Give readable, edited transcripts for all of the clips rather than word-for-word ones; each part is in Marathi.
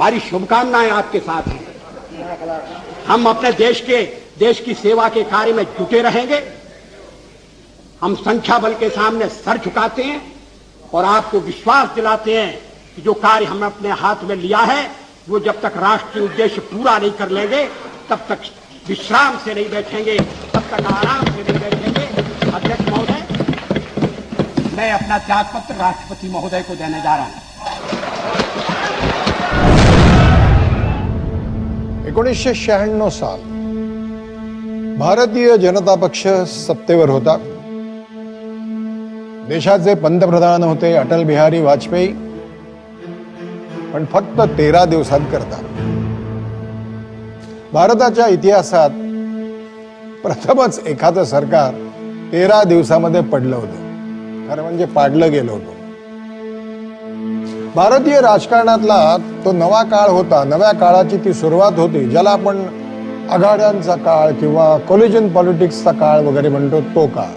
हमारी शुभकामनाएं आपके साथ हैं। हम अपने देश की सेवा के कार्य में जुटे रहेंगे। हम संख्या बल के सामने सर झुकाते हैं और आपको विश्वास दिलाते हैं कि जो कार्य हमने अपने हाथ में लिया है वो जब तक राष्ट्रीय उद्देश्य पूरा नहीं कर लेंगे तब तक विश्राम से नहीं बैठेंगे, तब तक आराम से नहीं बैठेंगे। अध्यक्ष महोदय, मैं अपना त्यागपत्र राष्ट्रपति महोदय को देने जा रहा हूं। 1996 साल भारतीय जनता पक्ष सत्तेवर होता। देशाचे पंतप्रधान होते अटल बिहारी वाजपेयी, पण फक्त 13 दिवसांकरता। भारताच्या इतिहासात प्रथमच एखादं सरकार 13 दिवसामध्ये पडलं होतं, खरं म्हणजे पाडलं गेलं होतं। भारतीय राजकारणातला तो नवा काळ होता, नव्या काळाची ती सुरुवात होती, ज्याला आपण आघाड्यांचा काळ किंवा कोलिजन पॉलिटिक्सचा काळ वगैरे म्हणतो, तो काळ।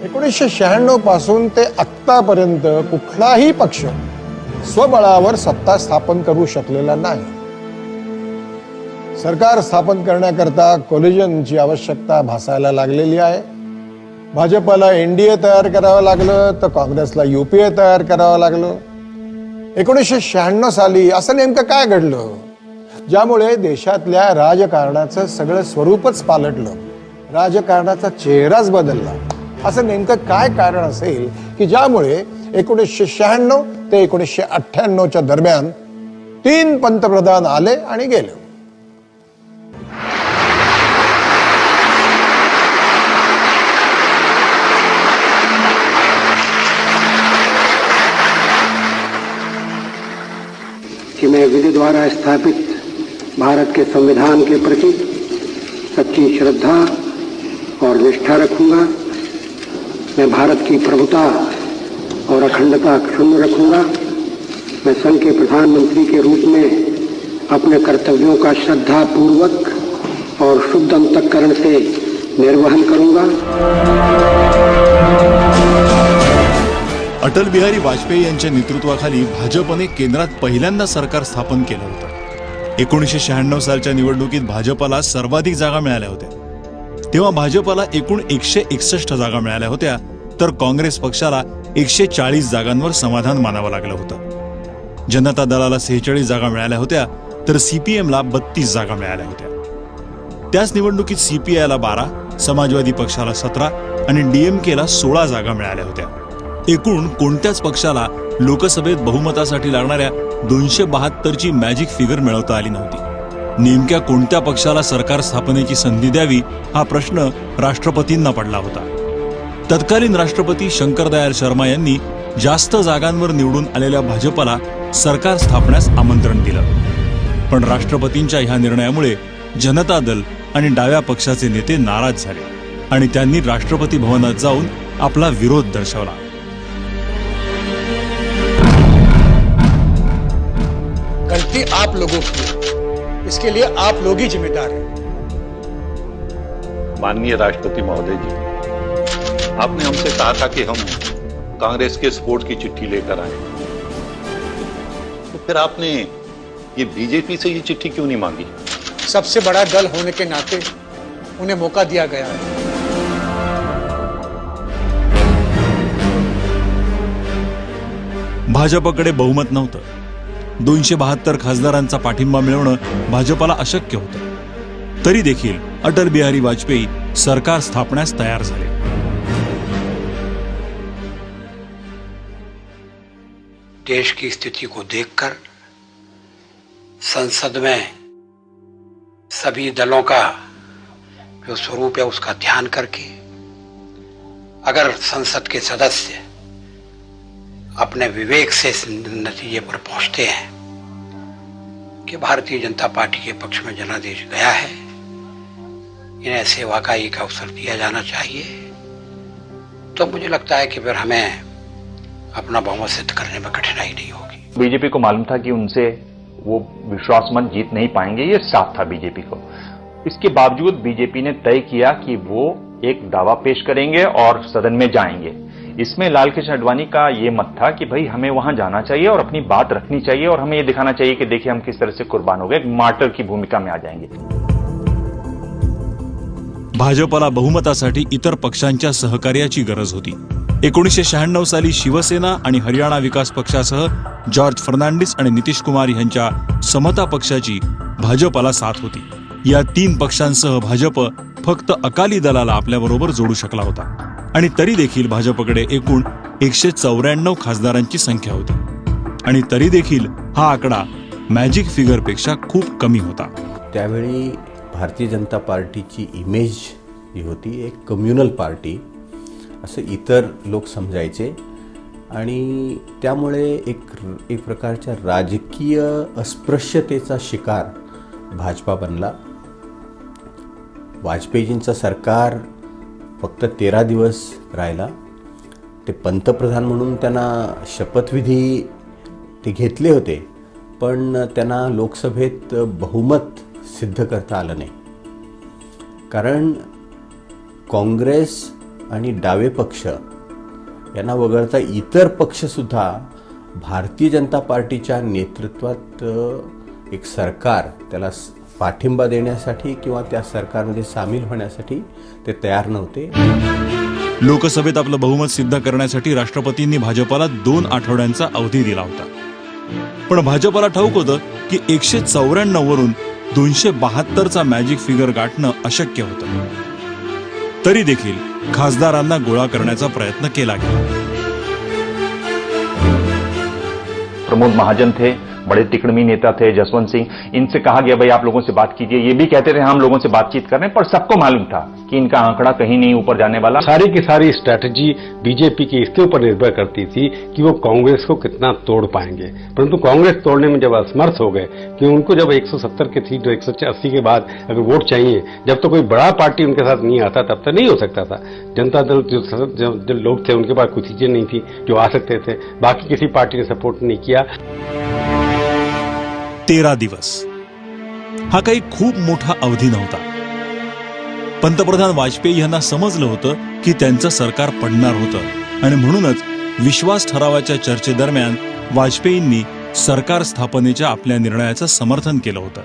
1996 पासून ते आत्तापर्यंत कुठलाही पक्ष स्वबळावर सत्ता स्थापन करू शकलेला नाही। सरकार स्थापन करण्याकरता कोलिजनची आवश्यकता भासायला लागलेली आहे। भाजपला एनडीए तयार करावं लागलं, तर काँग्रेसला यूपीए तयार करावं लागलं। 1996 साली असं नेमकं काय घडलं ज्यामुळे देशातल्या राजकारणाचं सगळं स्वरूपच पालटलं, राजकारणाचा चेहराच बदलला? असं नेमकं काय कारण असेल की ज्यामुळे 1996 ते 1998च्या दरम्यान 3 पंतप्रधान आले आणि गेले? कि मैं विधि द्वारा स्थापित भारत के संविधान के प्रति सच्ची श्रद्धा और निष्ठा रखूंगा। मैं भारत की प्रभुता और अखंडता क्षुण्ण रखूंगा। मैं संघ के प्रधानमंत्री के रूप में अपने कर्तव्यों का श्रद्धा पूर्वक और शुद्ध अंतःकरण से निर्वहन करूंगा। अटल बिहारी वाजपेयी यांच्या नेतृत्वाखाली भाजपने केंद्रात पहिल्यांदा सरकार स्थापन केलं होतं। 1996 सालच्या निवडणुकीत भाजपला सर्वाधिक जागा मिळाल्या होत्या। तेव्हा भाजपला एकूण 161 जागा मिळाल्या होत्या, तर काँग्रेस पक्षाला 140 जागांवर समाधान मानावं लागलं होतं। जनता दलाला 46 जागा मिळाल्या होत्या, तर सीपीएमला 32 जागा मिळाल्या होत्या। त्याच निवडणुकीत सीपीआयला 12, समाजवादी पक्षाला 17 आणि डीएमकेला 16 जागा मिळाल्या होत्या। एकूण कोणत्याच पक्षाला लोकसभेत बहुमतासाठी लागणाऱ्या 272ची मॅजिक फिगर मिळवता आली नव्हती। नेमक्या कोणत्या पक्षाला सरकार स्थापनेची संधी द्यावी हा प्रश्न राष्ट्रपतींना पडला होता। तत्कालीन राष्ट्रपती शंकरदयाळ शर्मा यांनी जास्त जागांवर निवडून आलेल्या भाजपला सरकार स्थापण्यास आमंत्रण दिलं, पण राष्ट्रपतींच्या ह्या निर्णयामुळे जनता दल आणि डाव्या पक्षाचे नेते नाराज झाले आणि त्यांनी राष्ट्रपती भवनात जाऊन आपला विरोध दर्शवला। गलती आप लोगों की, इसके लिए आप लोग ही जिम्मेदार हैं। माननीय राष्ट्रपति महोदय जी, आपने हमसे कहा था कि हम कांग्रेस के सपोर्ट की चिट्ठी लेकर आए, तो फिर आपने ये बीजेपी से ये चिट्ठी क्यों नहीं मांगी? सबसे बड़ा दल होने के नाते उन्हें मौका दिया गया है। भाजपकडे बहुमत नव्हतं। 272 खासदारांचा पाठिंबा मिळवणं भाजपला अशक्य होतं। तरी देखील अटल बिहारी वाजपेयी सरकार स्थापण्यास तयार झाले। देश की स्थिति को देखकर संसद में सभी दलों का जो स्वरूप है उसका ध्यान करके अगर संसद के सदस्य अपने विवेक से इस नतीजे पर पहुंचते हैं कि भारतीय जनता पार्टी के पक्ष में जनादेश गया है, इन्हें सेवा का एक अवसर दिया जाना चाहिए, तो मुझे लगता है कि फिर हमें अपना बहुमत सिद्ध करने में कठिनाई नहीं होगी। बीजेपी को मालूम था कि उनसे वो विश्वास मत जीत नहीं पाएंगे, ये साफ था बीजेपी को। इसके बावजूद बीजेपी ने तय किया कि वो एक दावा पेश करेंगे और सदन में जाएंगे। इसमें लाल कृष्ण आडवाणी का ये मत था कि भाई हमें वहां जाना चाहिए और अपनी बात रखनी चाहिए और हमें ये दिखाना चाहिए कि देखिए हम किस तरह से कुर्बान हो गए, मार्टर की भूमिका में आ जाएंगे। भाजपला बहुमतासाठी इतर पक्षांच्या सहकार्याची गरज होती। 1996 साली शिवसेना आणि हरियाणा विकास पक्षासह जॉर्ज फर्नांडिस आणि नितीश कुमार यांच्या समता पक्षाची भाजपला साथ होती। या 3 पक्षांसह भाजप फक्त अकाली दलाला आपल्याबरोबर जोडू शकला होता आणि तरी देखील भाजपकडे एकूण 194 खासदारांची संख्या होती आणि तरी देखील हा आकडा मॅजिक फिगरपेक्षा खूप कमी होता। त्यावेळी भारतीय जनता पार्टीची इमेज जी होती एक कम्युनल पार्टी असं इतर लोक समजायचे आणि त्यामुळे एक प्रकारच्या राजकीय अस्पृश्यतेचा शिकार भाजपा बनला। वाजपेयीजींचं सरकार फक्त 13 दिवस राहिला। ते पंतप्रधान म्हणून त्यांना शपथविधी ते घेतले होते, पण त्यांना लोकसभेत बहुमत सिद्ध करता आलं नाही, कारण काँग्रेस आणि डावे पक्ष यांना वगळता इतर पक्षसुद्धा भारतीय जनता पार्टीच्या नेतृत्वात एक सरकार त्याला पाठिंबा देण्यासाठी किंवा त्या सरकारमध्ये सामील होण्यासाठी ते तयार नव्हते। लोकसभेत आपलं बहुमत सिद्ध करण्यासाठी राष्ट्रपतींनी भाजपला 2 आठवड्यांचा अवधी दिला होता, पण भाजपला ठाऊक होतं की 194 वरून 272चा मॅजिक फिगर गाठणं अशक्य होतं। तरी देखील खासदारांना गोळा करण्याचा प्रयत्न केला गेला। प्रमोद महाजन थे, बड़े तिकड़मी नेता थे, जसवंत सिंह, इनसे कहा गया भाई आप लोगों से बात कीजिए। ये भी कहते थे हम लोगों से बातचीत कर रहे हैं, पर सबको मालूम था कि इनका आंकड़ा कहीं नहीं ऊपर जाने वाला। सारी की सारी स्ट्रैटेजी बीजेपी की इसके ऊपर निर्भर करती थी कि वो कांग्रेस को कितना तोड़ पाएंगे, परंतु कांग्रेस तोड़ने में जब असमर्थ हो गए कि उनको जब 170 के सीट 180 के बाद अगर वोट चाहिए, जब तो कोई बड़ा पार्टी उनके साथ नहीं आता तब तो नहीं हो सकता था। जनता दल जो लोग थे उनके पास कुछ चीजें नहीं थी जो आ सकते थे, बाकी किसी पार्टी ने सपोर्ट नहीं किया। 13 दिवस हा काही खूप मोठा अवधी नव्हता। पंतप्रधान वाजपेयी यांना समजलं होतं की त्यांचं सरकार पडणार होतं आणि म्हणूनच विश्वास ठरावाच्या चर्चेदरम्यान वाजपेयींनी सरकार स्थापनेच्या आपल्या निर्णयाचं समर्थन केलं होतं।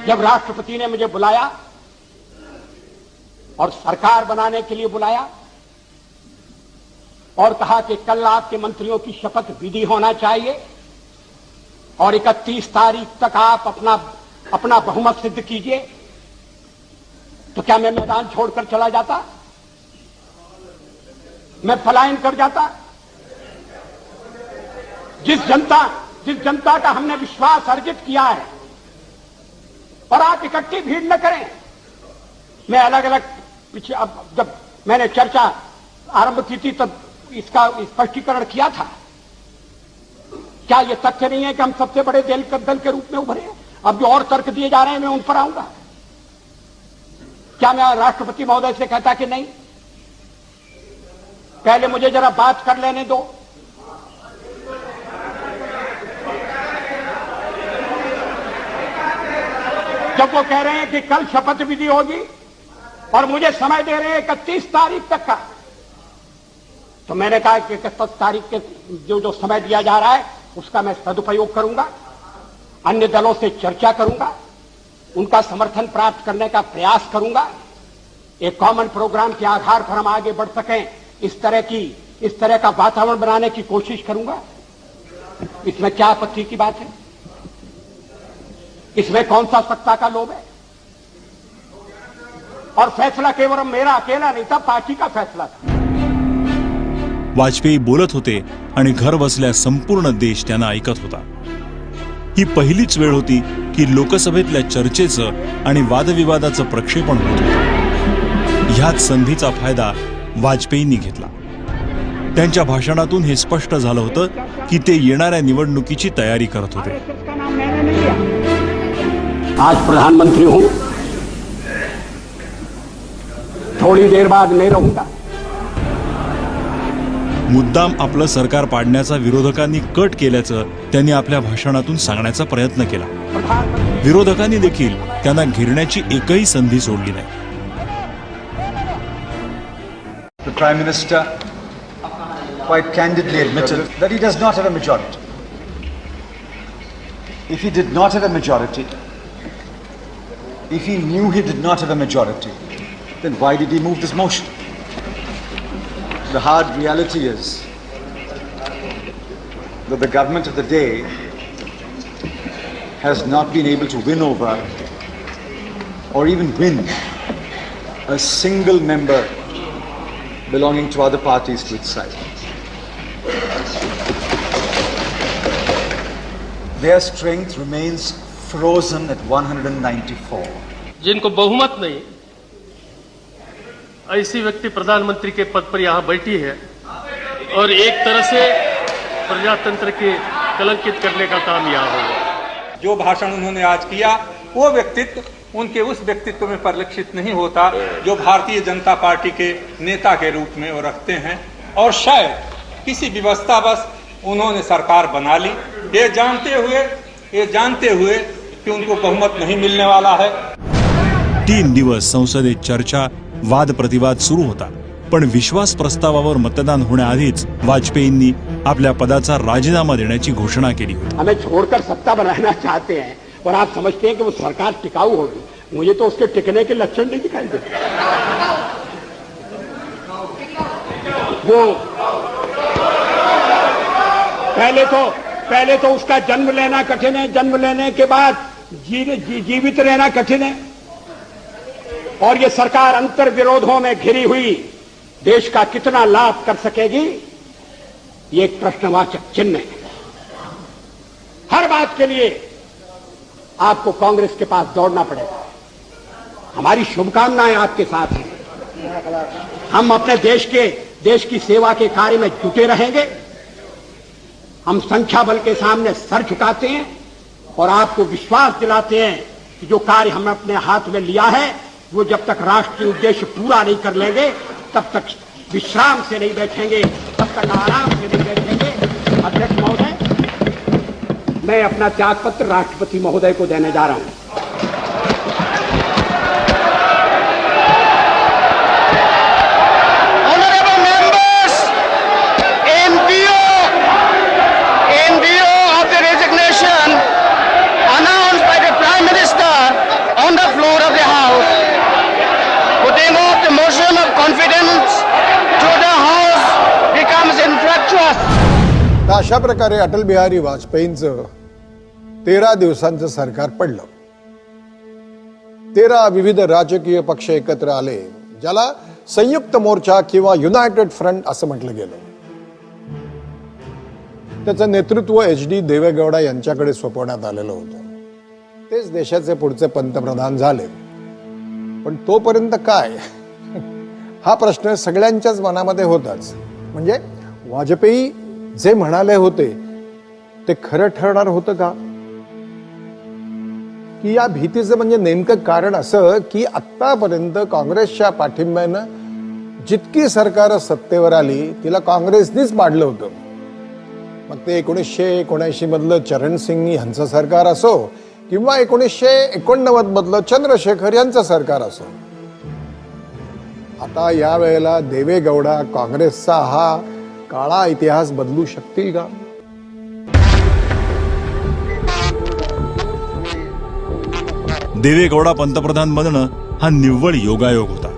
जब राष्ट्रपति ने मुझे बुलाया और सरकार बनाने के लिए बुलाया और कहा कि कल आपके मंत्रियों की शपथ विधि होना चाहिए और 31 तारीख तक आप अपना बहुमत सिद्ध कीजिए, तो क्या मैं मैदान छोड़कर चला जाता? मैं पलायन कर जाता? जिस जनता का हमने विश्वास अर्जित किया है, और आप इकट्ठी भीड़ न करें। मैं अलग अलग पीछे अब जब मैंने चर्चा आरंभ की थी तब इसका स्पष्टीकरण किया था। क्या ये तथ्य नहीं है कि हम सबसे बड़े दल के रूप में उभरे हैं? अब जो और तर्क दिए जा रहे हैं मैं उन पर आऊंगा। क्या मैं राष्ट्रपति महोदय से कहता कि नहीं, पहले मुझे जरा बात कर लेने दो, जब वो कह रहे हैं कि कल शपथ विधि होगी और मुझे समय दे रहे हैं 31 तारीख तक का, तो मैंने कहा कि 31 तारीख के जो समय दिया जा रहा है उसका मैं सदुपयोग करूंगा, अन्य दलों से चर्चा करूंगा, उनका समर्थन प्राप्त करने का प्रयास करूंगा, एक कॉमन प्रोग्राम के आधार पर हम आगे बढ़ सकें, इस तरह का वातावरण बनाने की कोशिश करूंगा। इसमें क्या आपत्ति की बात है? इसमें कौन सा सत्ता का लोभ है? और फैसला केवल मेरा अकेला नहीं था, पार्टी का फैसला था। वाजपेयी बोलत होते आणि घर बसल्या संपूर्ण देश त्यांना ऐकत होता। ही पहिलीच वेळ होती की लोकसभेतल्या चर्चेचं आणि वादविवादाचं प्रक्षेपण होत होतं। ह्याच संधीचा फायदा वाजपेयींनी घेतला। त्यांच्या भाषणातून हे स्पष्ट झालं होतं की ते येणाऱ्या निवडणुकीची तयारी करत होते। आज प्रधानमंत्री हूं, थोड़ी देर बाद मैं रहूंगा। मुद्दाम आपलं सरकार पाडण्याचा विरोधकांनी कट केल्याचं त्यांनी आपल्या भाषणातून सांगण्याचा प्रयत्न केला। विरोधकांनी देखील त्यांना घेरण्याची एकही संधी सोडली नाही। The Prime Minister quite candidly admitted that he does not have a majority. If he did not have a majority, if he knew he did not have a majority, then why did he move this motion? The hard reality is that the government of the day has not been able to win over or even win a single member belonging to other parties to its side. Their strength remains frozen at 194. जिनको बहुमत नहीं, ऐसी व्यक्ति प्रधानमंत्री के पद पर यहाँ बैठी है और एक तरह से प्रजातंत्र के कलंकित करने का काम यहाँ होगा। जो भाषण उन्होंने आज किया वो व्यक्तित्व उनके उस व्यक्तित्व में परिलक्षित नहीं होता जो भारतीय जनता पार्टी के नेता के रूप में वो रखते हैं, और शायद किसी व्यवस्थावश उन्होंने सरकार बना ली ये जानते हुए कि उनको बहुमत नहीं मिलने वाला है। 3 दिवस संसदेत चर्चा वाद प्रतिवाद सुरू होता, पण विश्वास प्रस्तावावर मतदान होण्याआधीच वाजपेयींनी आपल्या पदाचा राजीनामा देण्याची घोषणा केली होती। हमें छोड़कर सत्ता बनाना चाहते हैं और आप समझते हैं कि वो सरकार टिकाऊ होगी। मुझे तो उसके टिकने के लक्षण नहीं दिखाई देते। वो पहले तो उसका जन्म लेना कठिन है, जन्म लेने के बाद जीवित रहना कठिन है, और ये सरकार अंतर विरोधों में घिरी हुई देश का कितना लाभ कर सकेगी, ये एक प्रश्नवाचक चिन्ह है। हर बात के लिए आपको कांग्रेस के पास दौड़ना पड़ेगा। हमारी शुभकामनाएं आपके साथ हैं। हम अपने देश की सेवा के कार्य में जुटे रहेंगे। हम संख्या बल के सामने सर झुकाते हैं और आपको विश्वास दिलाते हैं कि जो कार्य हमने अपने हाथ में लिया है वो जब तक राष्ट्रीय उद्देश्य पूरा नहीं कर लेंगे तब तक विश्राम से नहीं बैठेंगे, तब तक आराम से नहीं बैठेंगे। अध्यक्ष महोदय, मैं अपना त्यागपत्र राष्ट्रपति महोदय को देने जा रहा हूं। अशा प्रकारे अटल बिहारी वाजपेयींचं 13 दिवसांचं सरकार पडलं। 13 विविध राजकीय पक्ष एकत्र आले, ज्याला संयुक्त मोर्चा किंवा युनायटेड फ्रंट असं म्हटलं गेलं। त्याचं नेतृत्व HD देवेगौडा यांच्याकडे सोपवण्यात आलेलं होतं। तेच देशाचे पुढचे पंतप्रधान झाले। पण तोपर्यंत काय हा प्रश्न सगळ्यांच्याच मनामध्ये होताच। म्हणजे वाजपेयी जे म्हणाले होते ते खरं ठरणार होतं का, की या भीतीचं म्हणजे नेमकं कारण असं की आतापर्यंत काँग्रेसच्या पाठिंब्यानं जितकी सरकार सत्तेवर आली तिला काँग्रेसनीच पाडलं होतं। मग ते 1979 मधलं चरण सिंग यांचं सरकार असो किंवा 1989 मधलं चंद्रशेखर यांचं सरकार असो। आता या वेळेला देवेगौडा काँग्रेसचा हा काळा इतिहास बदलू शकतील का? देवेगौडा पंतप्रधान बनणं हा निव्वळ योगायोग होता।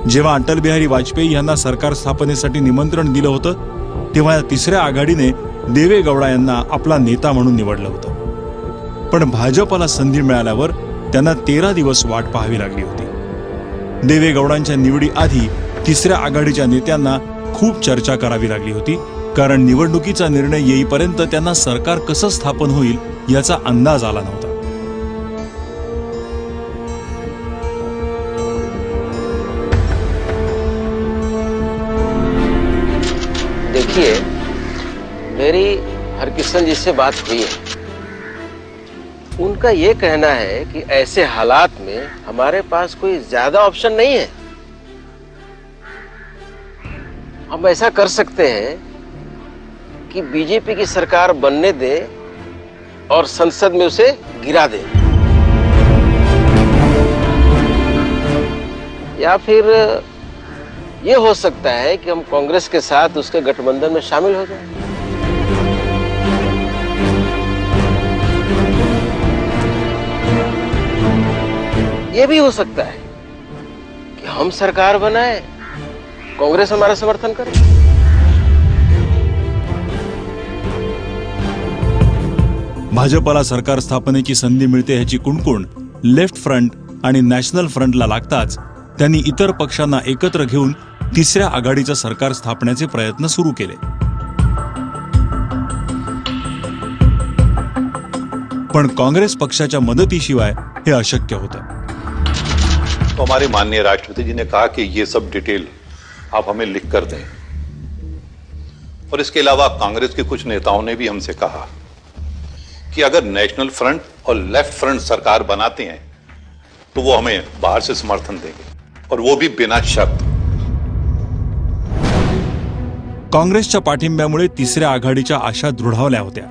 जेव्हा अटल बिहारी वाजपेयी यांना सरकार स्थापनेसाठी निमंत्रण दिलं होतं तेव्हा तिसऱ्या आघाडीने देवेगौडा यांना आपला नेता म्हणून निवडलं होतं। पण भाजपला संधी मिळाल्यावर त्यांना 13 दिवस वाट पाहावी लागली होती। देवेगौडांच्या निवडीआधी तिसऱ्या आघाडीच्या नेत्यांना खूप चर्चा करावी लागली होती, कारण निवडणुकीचा निर्णय येईपर्यंत त्यांना सरकार कसं स्थापन होईल याचा अंदाज आला नव्हता। देखिए, मेरी हरकिशन जी से बात हुई है। उनका ये कहना है कि ऐसे हालात में हमारे पास कोई ज्यादा ऑप्शन नहीं है। हम ऐसा कर सकते हैं कि बीजेपी की सरकार बनने दे और संसद में उसे गिरा दे, या फिर ये हो सकता है कि हम कांग्रेस के साथ उसके गठबंधन में शामिल हो जाएं। ये भी हो सकता है कि हम सरकार बनाए, कांग्रेस हमारा समर्थन करे। भाजपला सरकार स्थापनेची संधी मिळते ह्याची कुणकुण लेफ्ट फ्रंट आणि नॅशनल फ्रंटला लागताच त्यांनी इतर पक्षांना एकत्र घेऊन तिसऱ्या आघाडीचं सरकार स्थापण्याचे प्रयत्न सुरू केले. पण काँग्रेस पक्षाच्या मदतीशिवाय हे अशक्य होतं. तो हमारे माननीय राष्ट्रपति जी ने कहा कि ये सब डिटेल आप हमें लिख कर दें, और इसके अलावा कांग्रेस के कुछ नेताओं ने भी हमसे कहा कि अगर नेशनल फ्रंट और लेफ्ट फ्रंट सरकार बनाते हैं तो वो हमें बाहर से समर्थन देंगे, और वो भी बिना शर्त. काँग्रेसच्या पाठिंब्यामुळे तिसऱ्या आघाडीच्या आशा दृढवल्या होत्या.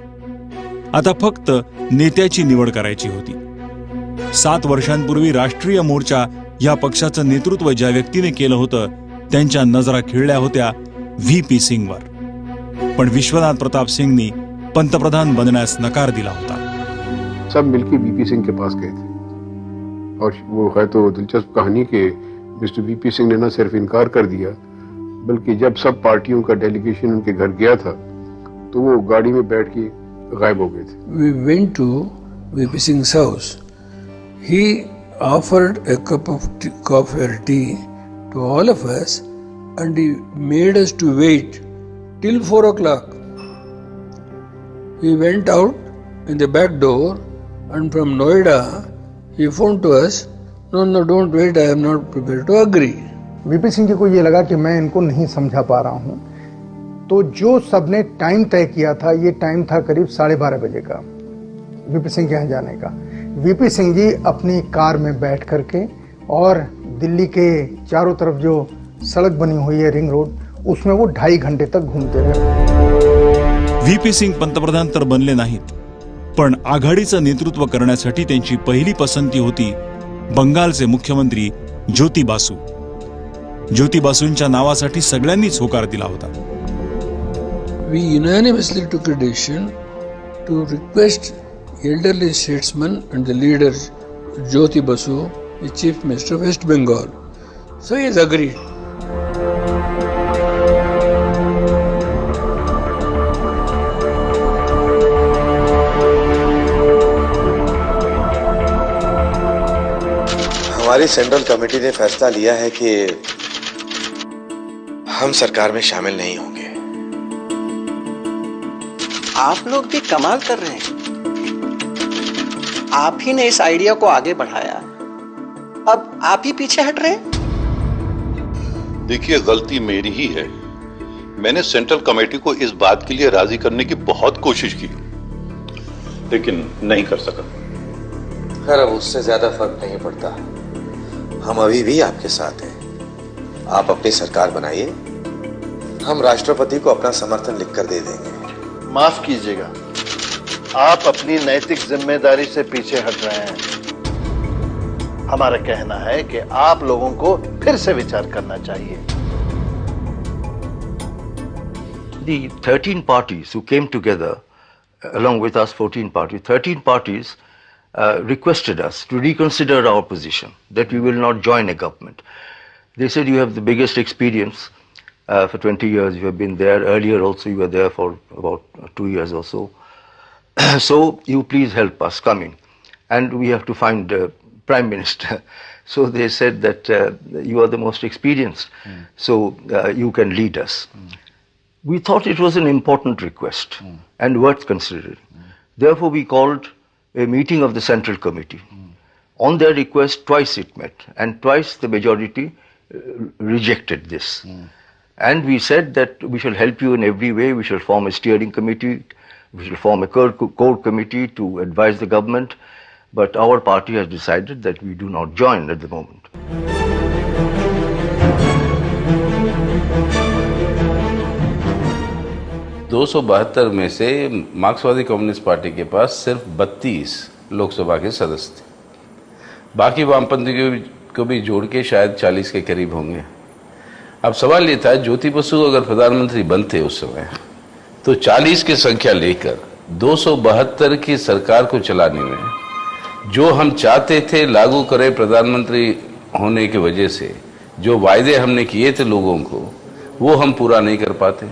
आता फक्त नेत्याची निवड करायची होती. 7 वर्षांपूर्वी राष्ट्रीय मोर्चा या पक्षाचं नेतृत्व ज्या व्यक्तीने केलं होतं त्यांच्या नजरा खिळल्या होत्या व्हीपी सिंगवर. पण विश्वनाथ प्रताप सिंगनी पंतप्रधान बनण्यास नकार दिला होता. सब मिलकर वीपी सिंह के पास गए थे, और वो है तो दिलचस्प कहानी कि मिस्टर वीपी सिंह ने न सिर्फ इनकार कर दिया, बल्कि जब सब पार्टियों का डेलीगेशन उनके घर गया था तो वो गाड़ी में बैठ के गायब हो गए थे. We went to VP Singh's house. He offered a cup of coffee or tea to all of us, and he made us to wait till 4 o'clock. We went out in the back door, and from Noida he phoned to us, no, don't wait, I am not prepared to agree. VP Singh ji को ये लगा कि मैं इनको नहीं समझा पा रहा हूँ, तो जो सबने टाइम तय किया था, ये टाइम था करीब 12:30 बजे का वीपी सिंह के यहाँ जाने का. वीपी सिंह जी अपनी कार में बैठ करके और दिल्ली के चारों तरफ जो सड़क बनी हुई है रिंग रोड, उसमें वो 2.5 घंटे तक घूमते रहे. व्हीपी सिंग पंतप्रधान तर बनले नाहीत, पण आघाडीचं नेतृत्व करण्यासाठी त्यांची पहिली पसंती होती बंगालचे मुख्यमंत्री ज्योती बासू. ज्योती बासूंच्या नावासाठी सगळ्यांनीच होकार दिला होता. We unanimously took a decision to request elderly statesman and the leader Jyoti Basu, the Chief Minister of West Bengal. So he has agreed. हमारी सेंट्रल कमेटी ने फैसला लिया है कि हम सरकार में शामिल नहीं होंगे. आप लोग भी कमाल कर रहे हैं. आप ही ने इस आइडिया को आगे बढ़ाया, अब आप ही पीछे हट रहे हैं. देखिए, गलती मेरी ही है. मैंने सेंट्रल कमेटी को इस बात के लिए राजी करने की बहुत कोशिश की, लेकिन नहीं कर सका. खैर, अब उससे ज्यादा फर्क नहीं पड़ता. हम अभी भी आपके साथ हैं. आप अपनी सरकार बनाइए, हम राष्ट्रपति को अपना समर्थन लिखकर दे देंगे. माफ कीजिएगा, आप अपनी नैतिक जिम्मेदारी से पीछे हट रहे हैं. हमारा कहना है कि आप लोगों को फिर से विचार करना चाहिए. The 13 parties who came together, along with us 14 parties, 13 parties requested us to reconsider our position, that we will not join a government. They said, you have the biggest experience. For 20 years you have been there. Earlier also you were there for about 2 years or so. So you please help us come in. And we have to find a Prime Minister. So they said that you are the most experienced. So you can lead us. We thought it was an important request and worth considering. Therefore we called a meeting of the Central Committee. On their request, twice it met, and twice the majority rejected this. And we said that we shall help you in every way. We shall form a steering committee. We shall form a core committee to advise the government. But our party has decided that we do not join at the moment. (272) में से मार्क्सवादी कम्युनिस्ट पार्टी के पास सिर्फ 32 लोकसभा के सदस्य थे. बाकी वामपंथी को भी जोड़ के शायद 40 के करीब होंगे. अब सवाल ये था, ज्योति बसु अगर प्रधानमंत्री बनते उस समय तो 40 की संख्या लेकर 272 की सरकार को चलाने में जो हम चाहते थे लागू करें प्रधानमंत्री होने की वजह से, जो वायदे हमने किए थे लोगों को, वो हम पूरा नहीं कर पाते।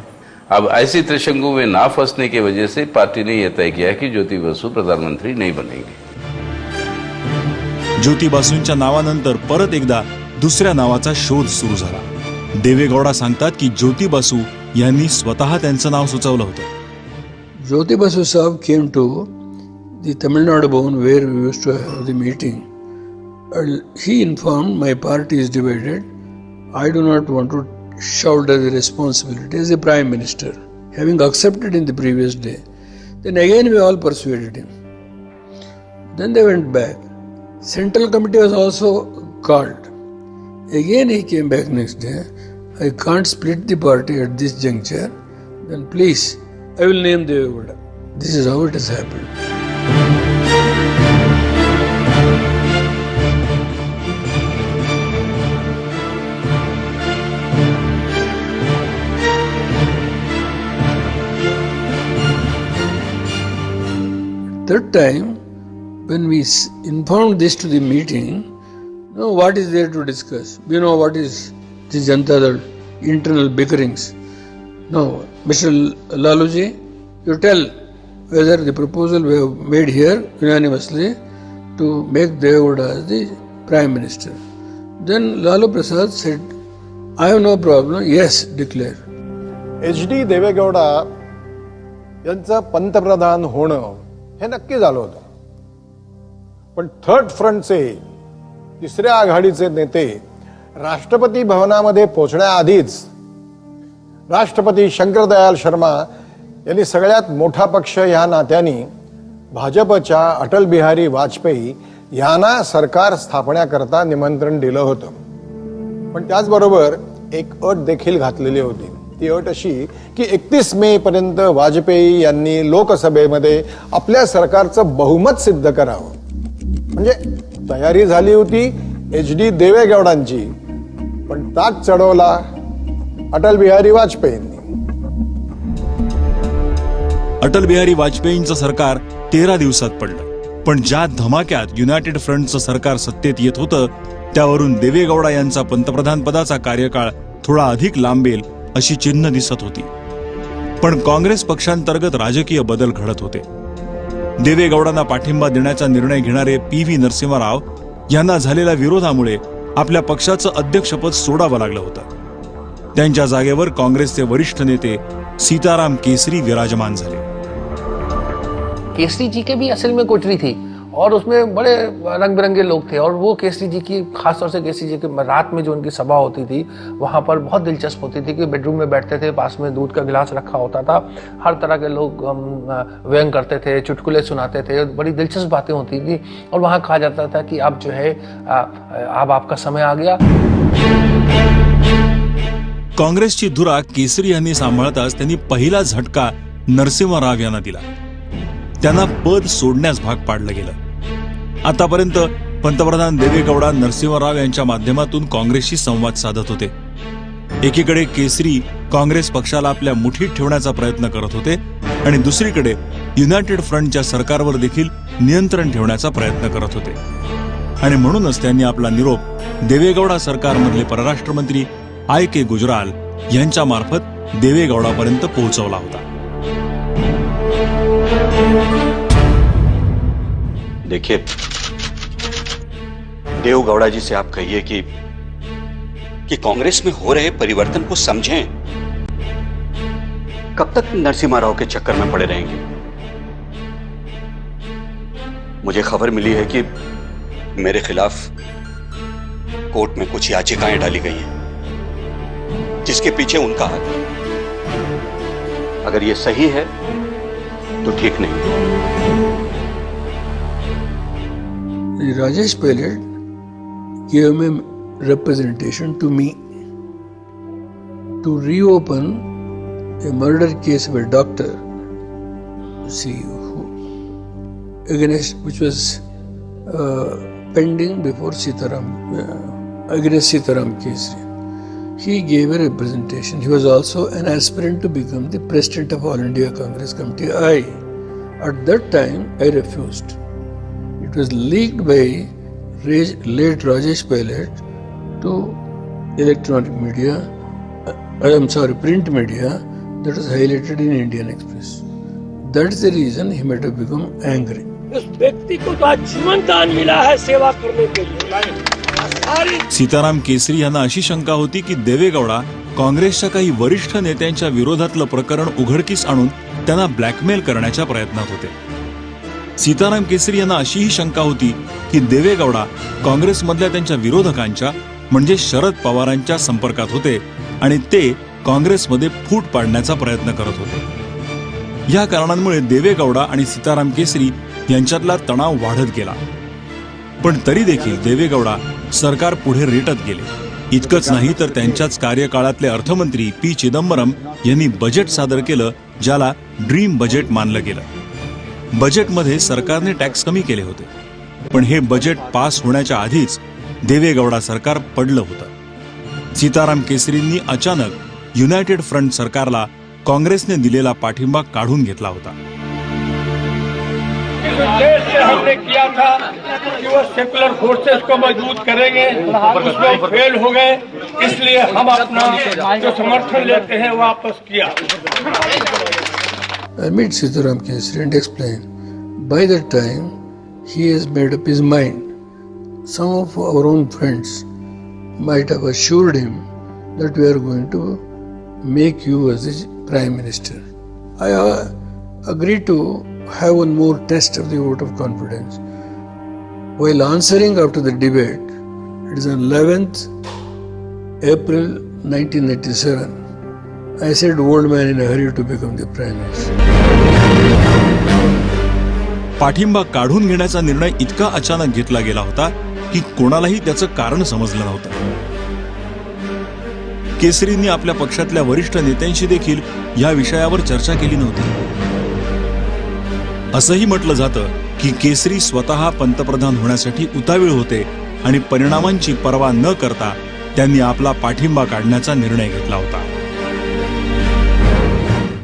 अब ऐसी त्रिशंकु में ना फंसने की वजह से पार्टी ने यह तय किया कि ज्योति बसु प्रधानमंत्री नहीं बनेंगे। ज्योती बासूंच्या नावानंतर परत एकदा दुसऱ्या नावाचा शोध सुरू झाला. देवेगौडा सांगतात की ज्योती बासू यांनी स्वतः त्यांचं नाव सुचवलं होतं. Jyoti Basu Saab came to the Tamil Nadu Bhavan where we used to have the meeting. He informed my party is divided. I do not want to shoulder the responsibility as the Prime Minister, having accepted in the previous day. Then again we all persuaded him. Then they went back. Central Committee was also called. Again he came back next day. I can't split the party at this juncture. Then please, I will name Devegowda. This is how it has happened. That time, when we informed this to the meeting, what is there to discuss? We know what is the Janata Dal internal bickerings. No, Mr. Laluji, you tell whether the proposal we have made here unanimously to make Devegowda as the Prime Minister. Then Lalu Prasad said, I have no problem, yes, declare. HD Deve Gowda यांचं पंतप्रधान होणं हे नक्की झालं होतं. पण थर्ड फ्रंटचे तिसऱ्या आघाडीचे नेते राष्ट्रपती भवनामध्ये पोहोचण्याआधीच राष्ट्रपती शंकरदयाल शर्मा यांनी सगळ्यात मोठा पक्ष या नात्याने भाजपच्या अटल बिहारी वाजपेयी यांना सरकार स्थापण्याकरता निमंत्रण दिलं होतं. पण त्याचबरोबर एक अट देखील घातलेली होती. ती अट अशी की 31 मे पर्यंत वाजपेयी यांनी लोकसभेमध्ये आपल्या सरकारचं बहुमत सिद्ध करावं. म्हणजे तयारी झाली होती HD देवेगौडांची, पण ताक चढवला अटल बिहारी वाजपेयींनी. अटल बिहारी वाजपेयींचं सरकार 13 दिवसात पडलं. पण ज्या धमाक्यात युनायटेड फ्रंटचं सरकार सत्तेत येत होतं, त्यावरून देवेगौडा यांचा पंतप्रधान पदाचा कार्यकाळ थोडा अधिक लांबेल अशी चिन्ह दिसत होती. पण काँग्रेस पक्षांतर्गत राजकीय बदल घडत होते. देवेगौडांना पाठिंबा देण्याचा निर्णय घेणारे PV नरसिंहराव यांना झालेल्या विरोधामुळे आपल्या पक्षाचं अध्यक्षपद सोडावं लागलं होतं. त्यांच्या जागेवर काँग्रेसचे वरिष्ठ नेते सीताराम केसरी विराजमान झाले. केसरी जी के भी असल में कोठरी थी और उसमें बड़े रंग बिरंगे लोग थे. और वो केसरी जी की, खासतौर से केसरी जी की रात में जो उनकी सभा होती थी वहाँ पर बहुत दिलचस्प होती थी कि बेडरूम में बैठते थे, पास में दूध का गिलास रखा होता था, हर तरह के लोग व्यंग करते थे, चुटकुले सुनाते थे, बड़ी दिलचस्प बातें होती थी. और वहाँ कहा जाता था कि अब जो है अब आपका समय आ गया. काँग्रेसची धुरा केसरी यांनी सांभाळताच त्यांनी पहिला झटका नरसिंहराव यांना दिला. त्यांना पद सोडण्यास भाग पाडलं गेलं. आतापर्यंत पंतप्रधान देवेगौडा नरसिंहराव यांच्या माध्यमातून काँग्रेसशी संवाद साधत होते. एकीकडे केसरी काँग्रेस पक्षाला आपल्या मुठीत ठेवण्याचा प्रयत्न करत होते आणि दुसरीकडे युनायटेड फ्रंटच्या सरकारवर देखील नियंत्रण ठेवण्याचा प्रयत्न करत होते. आणि म्हणूनच त्यांनी आपला निरोप देवेगौडा सरकारमधले परराष्ट्र मंत्री IK गुजराल यांच्या मार्फत देवेगौडापर्यंत पोहोचवला होता. देखिए, देवेगौड़ा जी से आप कहिए कि कांग्रेस में हो रहे परिवर्तन को समझें. कब तक नरसिम्हा राव के चक्कर में पड़े रहेंगे? मुझे खबर मिली है कि मेरे खिलाफ कोर्ट में कुछ याचिकाएं डाली गई हैं, जिसके पीछे उनका हाथ है. अगर ये सही है तो ठीक नहीं. Rajesh Pilot gave me representation to me to reopen a murder case of a doctor, against which was pending before Sitaram, against Sitaram Kesri. he gave a representation. He was also an aspirant to become the president of All India Congress Committee. At that time, I refused. It was leaked by late Rajesh Pilot to electronic media, print media, that was highlighted in Indian Express. That is the reason he might have become angry. उस व्यक्ति को तो आज जीवन दान मिला है सेवा करने के लिए. सीताराम केसरी यांना अशी शंका होती की देवेगौडा काँग्रेसच्या काही वरिष्ठ नेत्यांच्या विरोधातलं प्रकरण उघडकीस आणून त्यांना ब्लॅकमेल करण्याच्या प्रयत्नात होते. सीताराम केसरी यांना अशीही शंका होती की देवेगौडा काँग्रेसमधल्या त्यांच्या विरोधकांच्या म्हणजे शरद पवारांच्या संपर्कात होते आणि ते काँग्रेसमध्ये फूट पाडण्याचा प्रयत्न करत होते. या कारणांमुळे देवेगौडा आणि सीताराम केसरी यांच्यातला तणाव वाढत गेला. पण तरी देखील देवेगौडा सरकार पुढे रेटत गेले. इतकंच नाही तर त्यांच्याच कार्यकाळातले अर्थमंत्री पी चिदंबरम यांनी बजेट सादर केलं, ज्याला ड्रीम बजेट मानलं गेलं. बजेटमध्ये सरकारने टॅक्स कमी केले होते, पण हे बजेट पास होण्याच्या आधीच देवेगौडा सरकार पडलं होतं. सीताराम केसरींनी अचानक युनायटेड फ्रंट सरकारला काँग्रेसने दिलेला पाठिंबा काढून घेतला होता. इस उद्देश्य से हमने किया था कि वो सेकुलर फोर्सेस को मजबूत करेंगे, उसमें फेल हो गए, इसलिए हम अपना जो समर्थन लेते हैं वापस KIA. I met Sitaram Kesri and explained. By that time, he has made up his mind. Some of our own friends might have assured him that we are going to make you as the Prime Minister. I agreed to have one more test of the vote of confidence. While answering after the debate, it is on 11th April 1987, I said old man in a hurry to become the Prime Minister. पाठिंबा काढून घेण्याचा निर्णय इतका अचानक घेतला गेला होता की कोणालाही त्याचं कारण समजलं नव्हतं. केसरींनी आपल्या पक्षातल्या वरिष्ठ नेत्यांशी देखील या विषयावर चर्चा केली नव्हती. असंही म्हटलं जातं की केसरी स्वतः पंतप्रधान होण्यासाठी उतावीळ होते आणि परिणामांची पर्वा न करता त्यांनी आपला पाठिंबा काढण्याचा निर्णय घेतला होता.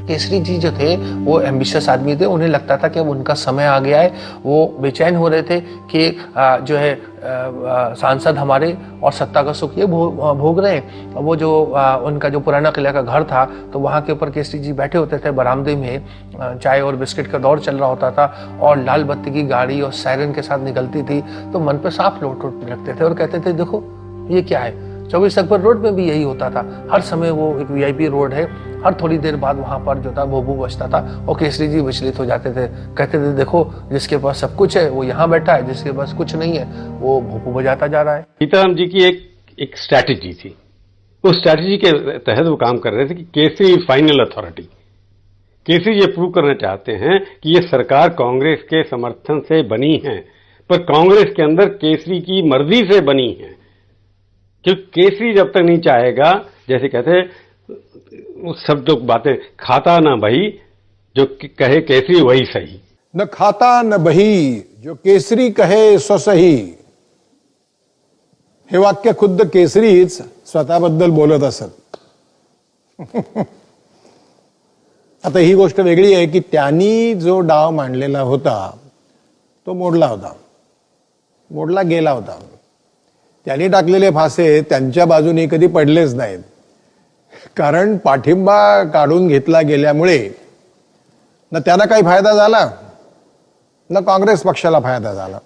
केसरी जी जो थे वो एम्बिशियस आदमी थे. उन्हें लगता था कि अब उनका समय आ गया है. वो बेचैन हो रहे थे कि जो है सांसद हमारे और सत्ता का सुख ये भोग रहे हैं. वो जो उनका जो पुराना किला का घर था तो वहाँ के ऊपर केसरी जी बैठे होते थे बरामदे में. चाय और बिस्किट का दौर चल रहा होता था और लाल बत्ती की गाड़ी और सायरन के साथ निकलती थी तो मन पे साफ लोट लगते थे और कहते थे देखो ये क्या है. 24 अकबर रोड में भी यही होता था. हर समय वो एक VIP रोड है. हर थोड़ी देर बाद वहां पर जो था भोभू बजता था और केसरी जी विचलित हो जाते थे. कहते थे देखो जिसके पास सब कुछ है वो यहाँ बैठा है, जिसके पास कुछ नहीं है वो भोभू बजाता जा रहा है. सीताराम जी की एक स्ट्रैटेजी थी. उस स्ट्रैटेजी के तहत वो काम कर रहे थे कि केसरी फाइनल अथॉरिटी. केसरी ये प्रूव करना चाहते हैं कि ये सरकार कांग्रेस के समर्थन से बनी है, पर कांग्रेस के अंदर केसरी की मर्जी से बनी है. क्योंकि केसरी जब तक नहीं चाहेगा, जैसे कहते हैं सब जो बातें खाता ना बही, जो कहे केसरी वही सही. न खाता न बही, जो केसरी कहे सो सही. हे वाक्य खुद्द केसरीच स्वतःबद्दल बोलत असत. आता ही गोष्ट वेगळी आहे की त्यांनी जो डाव मांडलेला होता तो मोडला गेला होता. त्यांनी टाकलेले फासे त्यांच्या बाजूने कधी पडलेच नाहीत. कारण पाठिंबा काढून घेतला गेल्यामुळे न त्यांना काही फायदा झाला न काँग्रेस पक्षाला फायदा झाला.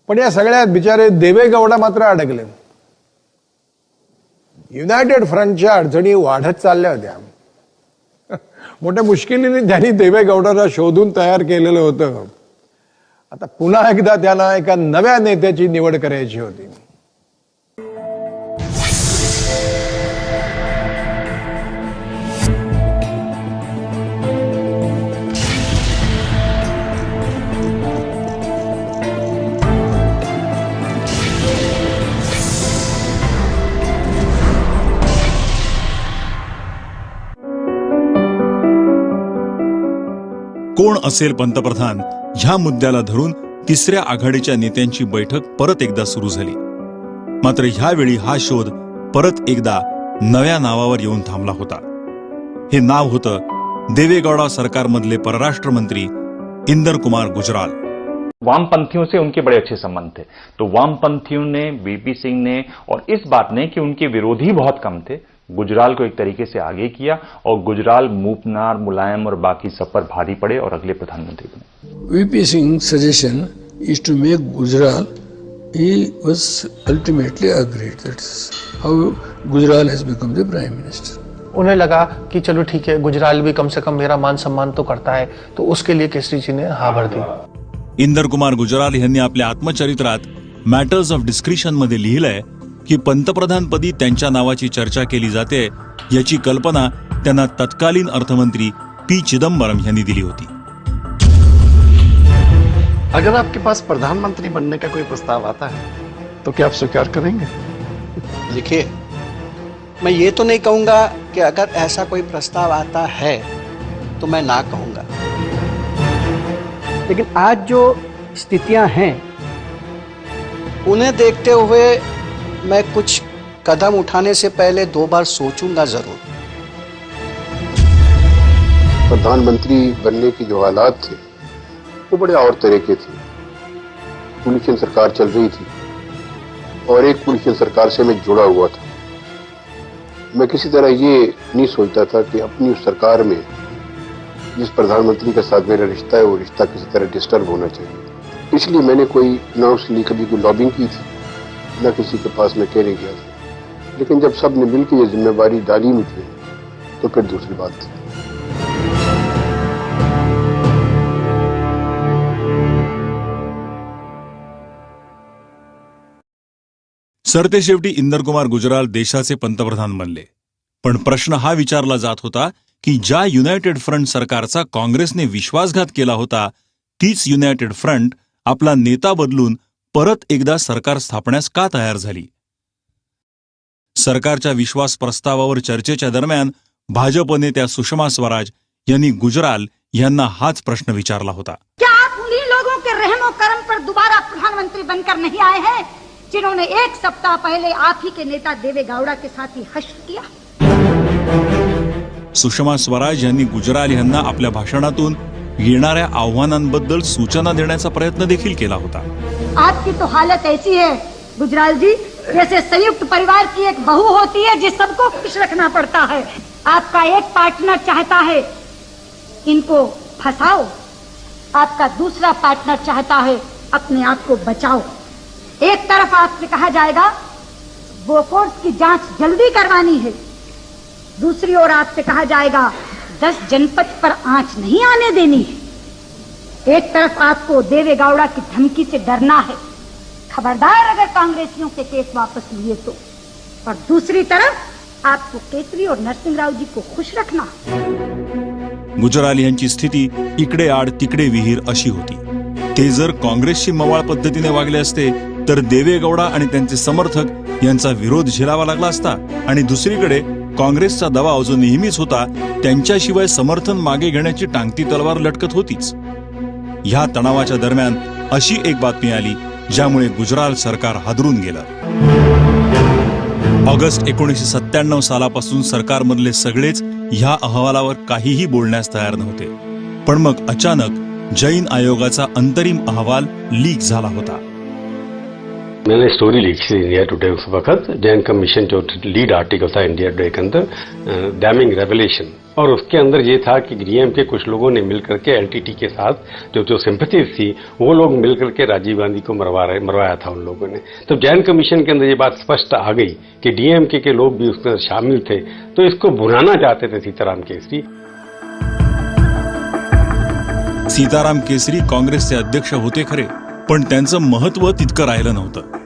पण या सगळ्यात बिचारे देवेगौडा मात्र अडकले. युनायटेड फ्रंटच्या अडचणी वाढत चालल्या होत्या. मोठ्या मुश्किलीने त्यांनी देवेगौडाला शोधून तयार केलेलं होतं. आता पुन्हा एकदा त्यांना एका नव्या नेत्याची निवड करायची होती. कोण असेल पंतप्रधान ह्या मुद्द्याला धरून तिसऱ्या आघाडीच्या नेत्यांची बैठक परत एकदा सुरू झाली. मात्र ह्यावेळी हा शोध परत एकदा नव्या नावावर येऊन थांबला होता. हे नाव होतं देवेगौडा सरकारमधले परराष्ट्र मंत्री इंदर कुमार गुजराल. वामपंथियों से उनके बड़े अच्छे संबंध थे, तो वामपंथियों ने, वीपी सिंह ने, और इस बात ने कि उनके विरोधी बहुत कम थे, गुजराल को एक तरीके से आगे किया और गुजराल मूपनार, मुलायम और बाकी सब पर भारी पड़े और अगले प्रधानमंत्री बने. VP Singh suggestion is to make Gujral. He was ultimately agreed. That's how Gujral has become the Prime Minister. उन्हें लगा कि चलो ठीक है, गुजराल भी कम से कम मेरा मान सम्मान तो करता है, तो उसके लिए केसरी जी ने हाँ भर दी. इंदर कुमार गुजराल यांनी आपल्या आत्मचरित्रात मॅटर्स ऑफ डिस्क्रिशन मध्ये लिहिलंय की पंतप्रधानपदी त्यांच्या नावाची चर्चा केली जाते याची कल्पना त्यांना तत्कालीन अर्थमंत्री पी चिदंबरम यांनी दिली होती. अगर आपके पास प्रधानमंत्री बनने का कोई प्रस्ताव आता है तो क्या आप स्वीकार करेंगे? देखिए, मैं ये तो नहीं कहूंगा कि अगर ऐसा कोई प्रस्ताव आता है तो मैं ना कहूंगा, लेकिन आज जो स्थितियां हैं उन्हें देखते हुए मैं कुछ कदम उठाने से पहले 2 बार सोचूंगा जरूर. प्रधानमंत्री बनने की जो हालात थे वो बड़े और तरह के थे. कोलिशन सरकार चल रही थी और एक कोलिशन सरकार से मैं जुड़ा हुआ था. मैं किसी तरह ये नहीं सोचता था कि अपनी उस सरकार में जिस प्रधानमंत्री के साथ मेरा रिश्ता है वो रिश्ता किसी तरह डिस्टर्ब होना चाहिए. इसलिए मैंने कोई ना उसके लिए कभी कोई लॉबिंग की थी, न किसी के पास मैं कहने गया था. लेकिन जब सब ने मिलकर ये जिम्मेवारी डाली मुझे तो फिर दूसरी बात थी. सरतेशेवटी इंदर कुमार गुजराल देशाचे पंतप्रधान बनले. पण प्रश्न हा विचारला जात होता की ज्या युनायटेड फ्रंट सरकारचा काँग्रेसने विश्वासघात केला होता तीच युनायटेड फ्रंट आपला नेता बदलून परत एकदा सरकार स्थापण्यास का तयार झाली. सरकारच्या विश्वास प्रस्तावावर चर्चेच्या दरम्यान भाजप नेत्या सुषमा स्वराज यांनी गुजराल यांना हाच प्रश्न विचारला होता. क्या आप उन्हीं लोगों के रहमो करम पर दोबारा प्रधानमंत्री बनकर नहीं आए हैं जिन्होंने 1 सप्ताह पहले आप ही के नेता देवेगौड़ा के साथ ही हश्र किया. सुषमा स्वराज यांनी गुजराल यांना आपल्या भाषणातून येणाऱ्या आव्हानांबद्दल सूचना देण्याचा प्रयत्न देखील केला होता. आपकी तो हालत ऐसी है गुजराल जी, जैसे संयुक्त परिवार की एक बहू होती है जिस सबको खुश रखना पड़ता है. आपका एक पार्टनर चाहता है इनको फंसाओ, आपका दूसरा पार्टनर चाहता है अपने आप को बचाओ. एक तरफ आपसे कहा जाएगा बोफोर्स की जांच जल्दी करवानी है, दूसरी ओर आपसे कहा जाएगा 10 जनपद पर आंच नहीं आने देनी है. एक तरफ आपको देवेगौड़ा की धमकी से डरना है, खबरदार अगर कांग्रेसियों के केस वापस लिए तो, और दूसरी तरफ आपको केसरी और नरसिंह राव जी को खुश रखना. गुजराल यांची स्थिती इकडे आड तिकडे विहीर अशी होती. ते जर काँग्रेसशी मवाळ पद्धतीने वागले असते तर देवेगौडा आणि त्यांचे समर्थक यांचा विरोध झेलावा लागला असता, आणि दुसरीकडे काँग्रेसचा दबाव जो नेहमीच होता त्यांच्याशिवाय समर्थन मागे घेण्याची टांगती तलवार लटकत होतीच. ह्या तणावाच्या दरम्यान अशी एक बातमी आली ज्यामुळे गुजराल सरकार हादरून गेलं. ऑगस्ट 1997 सालापासून सरकारमधले सगळेच ह्या अहवालावर काहीही बोलण्यास तयार नव्हते. पण मग अचानक जैन आयोगाचा अंतरिम अहवाल लीक झाला होता. मैंने स्टोरी लिखी थी इंडिया टुडे उस वक्त, जैन कमीशन जो लीड आर्टिकल था इंडिया टुडे के अंदर, डैमिंग रेवलेशन, और उसके अंदर ये था कि डीएम के कुछ लोगों ने मिलकर के एलटीटी के साथ जो सिंपैथीज थी वो लोग मिलकर के राजीव गांधी को मरवाया था उन लोगों ने. तो जैन कमीशन के अंदर ये बात स्पष्ट आ गई कि डीएमके के लोग भी उसके अंदर शामिल थे, तो इसको भुनाना चाहते थे सीताराम केसरी. सीताराम केसरी काँग्रेसचे अध्यक्ष होते खरे, पण त्यांचं महत्व तितकं राहिलं नव्हतं.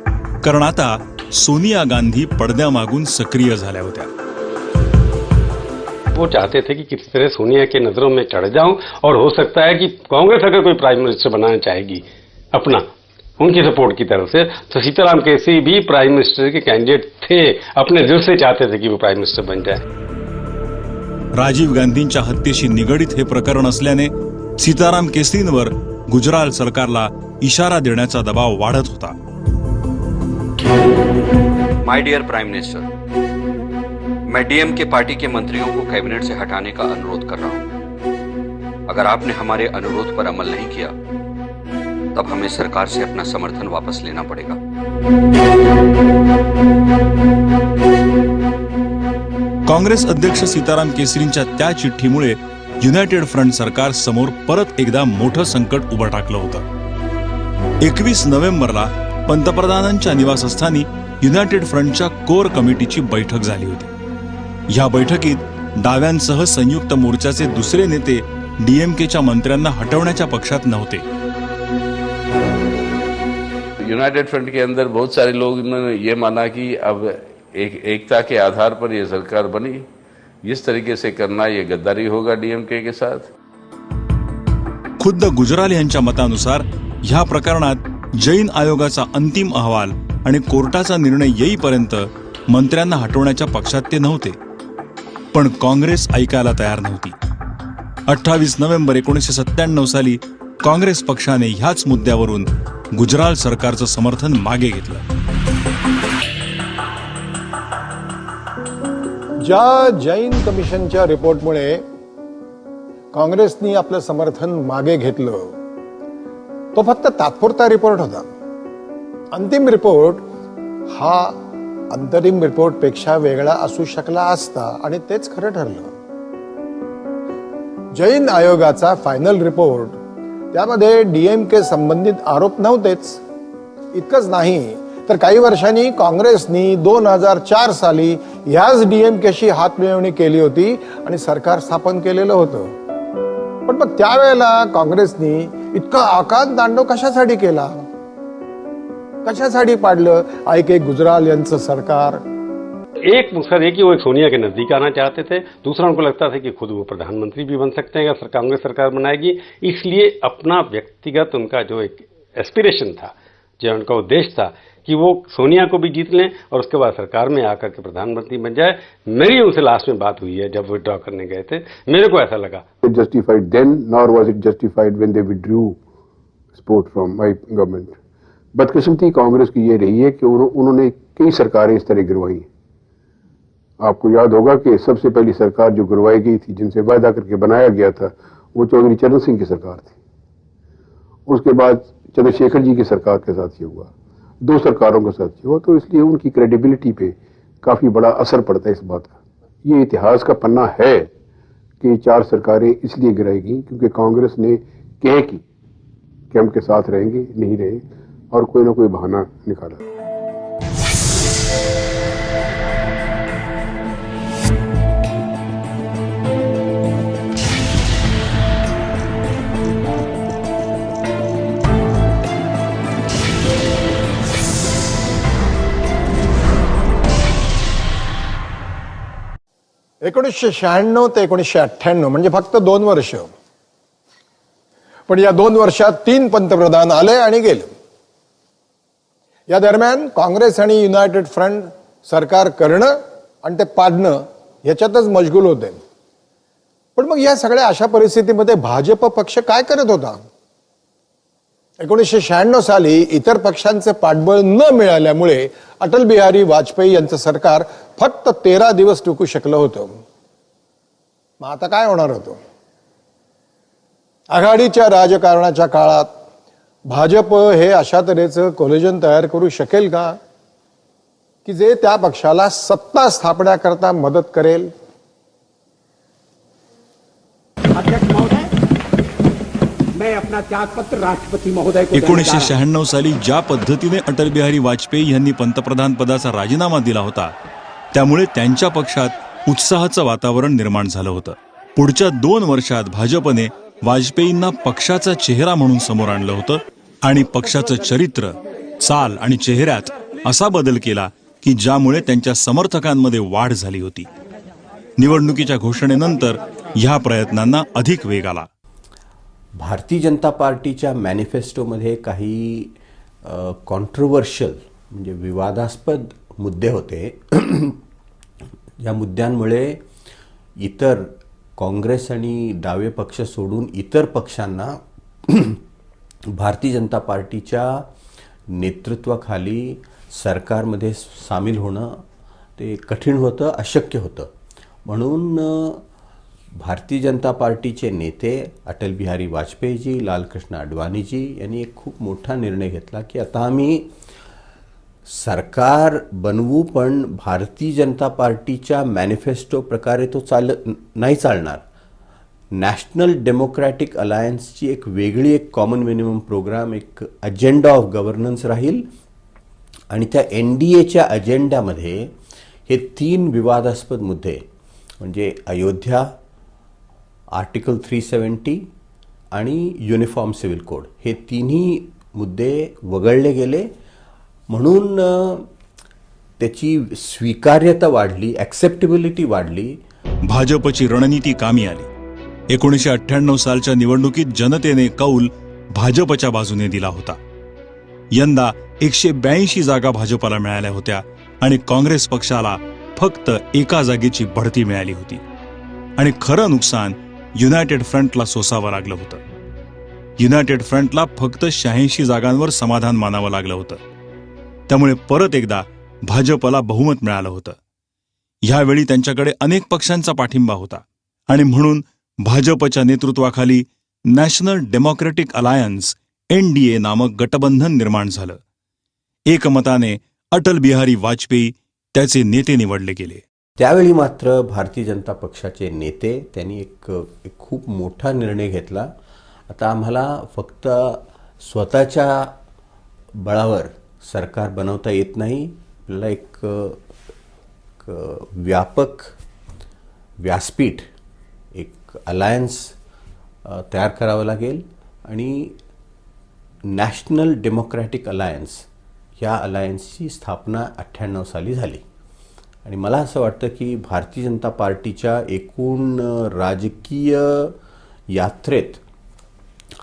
कारण आता सोनिया गांधी पडद्यामागून सक्रिय झाल्या होत्या. वो चाहते थे कि किसी तरह सोनिया के नजरों में चढ़ जाऊं, और हो सकता है कि कांग्रेस अगर कोई प्राइम मिनिस्टर बनाना चाहेगी अपना उनकी सपोर्ट की तरफ से, तो सीताराम केसरी भी प्राइम मिनिस्टर के कैंडिडेट थे, अपने दिल से चाहते थे कि वो प्राइम मिनिस्टर बन जाए. राजीव गांधींच्या हत्येशी निगडीत हे प्रकरण असल्याने सीताराम केसरींवर गुजराल सरकारला इशारा देण्याचा दबाव वाढत होता. माय डियर प्राइम मिनिस्टर, मैं डीएमके पार्टी के मंत्रियों को कैबिनेट से हटाने का अनुरोध कर रहा हूं। अगर आपने हमारे अनुरोध पर अमल नहीं किया तब हमें सरकार से अपना समर्थन वापस लेना पड़ेगा। काँग्रेस अध्यक्ष सीताराम केसरींच्या त्या चिठ्ठीमुळे युनायटेड फ्रंट सरकार समोर परत एकदा मोठं संकट उभं टाकलं होतं। 21 नोव्हेंबरला पंतप्रधानांच्या निवासस्थानी युनायटेड फ्रंटच्या कोर कमिटीची बैठक झाली होती। या बैठकीत डाव्यांसह संयुक्त मोर्चाचे दुसरे नेते डीएमकेच्या मंत्र्यांना हटवण्याच्या पक्षात नव्हते। यूनाइटेड फ्रंट के अंदर बहुत सारे लोग ने ये माना कि अब एकता के आधार पर यह सरकार बनी, जिस तरीके से करना ये गद्दारी होगा डीएमके के साथ। खुद्द गुजराल यांच्या मतानुसार ह्या प्रकरणात जैन आयोगाचा अंतिम अहवाल आणि कोर्टाचा निर्णय येईपर्यंत मंत्र्यांना हटवण्याच्या पक्षात ते नव्हते। पण काँग्रेस ऐकायला तयार नव्हती। 28 नोव्हेंबर 1997 साली काँग्रेस पक्षाने ह्याच मुद्द्यावरून गुजराल सरकारचं समर्थन मागे घेतलं। ज्या जैन कमिशनच्या रिपोर्टमुळे काँग्रेसनी आपलं समर्थन मागे घेतलं तो फक्त तात्पुरता रिपोर्ट होता। अंतिम रिपोर्ट हा अंतरिम रिपोर्ट पेक्षा वेगळा असू शकला असता आणि तेच खरं ठरलं। जैन आयोगाचा फायनल रिपोर्ट त्यामध्ये डीएमके संबंधित आरोप नव्हतेच। इतकंच नाही तर काही वर्षांनी काँग्रेसनी 2004 साली ह्याच डीएमकेशी हातमिळवणी केली होती आणि सरकार स्थापन केलेलं होतं। पण मग त्यावेळेला काँग्रेसनी इतका आकांत तांडव कशासाठी केला, कशासाठी पाडलं आय.के. गुजराल यांचं सरकार? एक मकसद है कि वो एक सोनिया के नजदीक आना चाहते थे, दूसरा उनको लगता था कि खुद वो प्रधानमंत्री भी बन सकते हैं अगर कांग्रेस सरकार बनाएगी। इसलिए अपना व्यक्तिगत उनका जो एक एस्पिरेशन था, जो उनका उद्देश्य था कि वो सोनिया को भी जीत लें और उसके बाद सरकार में आकर के प्रधानमंत्री बन जाए। मेरी उनसे लास्ट में बात हुई है जब विड्रॉ करने गए थे, मेरे को ऐसा लगा। Justified then, nor was it justified when they withdrew support from my government. बदकिस्मती कांग्रेस की ये रही है कि उन्होंने कई सरकारें इस तरह गिरवाई। आपको याद होगा कि सबसे पहली सरकार जो गिरवाई गई थी, जिनसे वायदा करके बनाया गया था, वो चौधरी चरण सिंह की सरकार थी। उसके बाद चंद्रशेखर जी की सरकार के साथ ये हुआ, 2 सरकारों के साथ ये हुआ। तो इसलिए उनकी क्रेडिबिलिटी पे काफी बड़ा असर पड़ता है इस बात का। ये इतिहास का पन्ना है कि 4 सरकारें इसलिए गिराएगी क्योंकि कांग्रेस ने कह की कि हम के साथ रहेंगे, नहीं रहे और कोई ना कोई बहाना निकाला। एकोणीसशे 96 ते 1998 म्हणजे फक्त 2 वर्ष। पण या 2 वर्षात 3 पंतप्रधान आले आणि गेले। या दरम्यान काँग्रेस आणि युनायटेड फ्रंट सरकार करणं आणि ते पाडणं याच्यातच मशगूल होते। पण मग या सगळ्या अशा परिस्थितीमध्ये भाजप पक्ष काय करत होता? 1996 साली इतर पक्षांचे पाठबळ न मिळाल्यामुळे अटल बिहारी वाजपेयी यांचं सरकार फक्त 13 दिवस टिकू शकलं होतं। मग आता काय होणार होतं? आघाडीच्या राजकारणाच्या काळात भाजप हे अशा तऱ्हेचं कोलिजन तयार करू शकेल का की जे त्या पक्षाला सत्ता स्थापण्याकरता मदत करेल? अध्यक्ष महोदय, मैं अपना त्यागपत्र राष्ट्रपति महोदय को 1996 साली ज्या पद्धतीने अटल बिहारी वाजपेयी यांनी पंतप्रधान पदाचा राजीनामा दिला होता, त्यामुळे त्यांच्या पक्षात उत्साहाचं वातावरण निर्माण झालं होतं। पुढच्या 2 वर्षात भाजपने वाजपेयींना पक्षाचा चेहरा म्हणून समोर आणलं होतं आणि पक्षाचं चरित्र, चाल आणि चेहऱ्यात असा बदल केला की ज्यामुळे त्यांच्या समर्थकांमध्ये वाढ झाली होती। निवडणुकीच्या घोषणेनंतर ह्या प्रयत्नांना अधिक वेग आला। भारतीय जनता पार्टीच्या मॅनिफेस्टोमध्ये काही कॉन्ट्रोवर्शियल म्हणजे विवादास्पद मुद्दे होते। या मुद्द्यांमुळे इतर काँग्रेस आणि डावे पक्ष सोडून इतर पक्षांना भारतीय जनता पार्टीच्या नेतृत्वाखाली सरकारमध्ये सामील होणं ते कठीण होतं, अशक्य होतं. म्हणून भारतीय जनता पार्टीचे नेते अटल बिहारी वाजपेयीजी, लालकृष्ण अडवाणीजी यांनी एक खूप मोठा निर्णय घेतला की आता आम्ही सरकार बनवू, पण भारतीय जनता पार्टीच्या मॅनिफेस्टो प्रकारे तो नाही चालणार. नॅशनल डेमोक्रॅटिक अलायन्सची एक वेगळी एक कॉमन मिनिमम प्रोग्राम, एक अजेंडा ऑफ गव्हर्नन्स राहील आणि त्या NDAच्या अजेंड्यामध्ये हे 3 विवादास्पद मुद्दे म्हणजे अयोध्या, आर्टिकल 370 आणि युनिफॉर्म सिव्हिल कोड हे तिन्ही मुद्दे वगळले गेले. म्हणून त्याची स्वीकार्यता वाढली, ॲक्सेप्टेबिलिटी वाढली. भाजपची रणनीती कामी आली. 1998 सालच्या निवडणुकीत जनतेने कौल भाजपच्या बाजूने दिला होता. यंदा 182 जागा भाजपला मिळाल्या होत्या आणि काँग्रेस पक्षाला फक्त 1 जागेची बढती मिळाली होती. आणि खरं नुकसान युनायटेड फ्रंटला सोसावं लागलं होतं. युनायटेड फ्रंटला फक्त 86 जागांवर समाधान मानावं लागलं होतं. त्यामुळे परत एकदा भाजपला बहुमत मिळालं होतं. ह्यावेळी त्यांच्याकडे अनेक पक्षांचा पाठिंबा होता आणि म्हणून भाजपच्या नेतृत्वाखाली नॅशनल डेमोक्रॅटिक अलायन्स NDA नामक गटबंधन निर्माण झालं. एकमताने अटल बिहारी वाजपेयी त्याचे नेते निवडले गेले. त्यावेळी मात्र भारतीय जनता पक्षाचे नेते त्यांनी एक खूप मोठा निर्णय घेतला. आता आम्हाला फक्त स्वतःच्या बळावर सरकार बनवता येत नाही, आपल्याला एक व्यापक व्यासपीठ, एक अलायन्स तयार करावं लागेल आणि नॅशनल डेमोक्रॅटिक अलायन्स ह्या अलायन्सची स्थापना 98 साली झाली. आणि मला असं वाटतं की भारतीय जनता पार्टीच्या एकूण राजकीय यात्रेत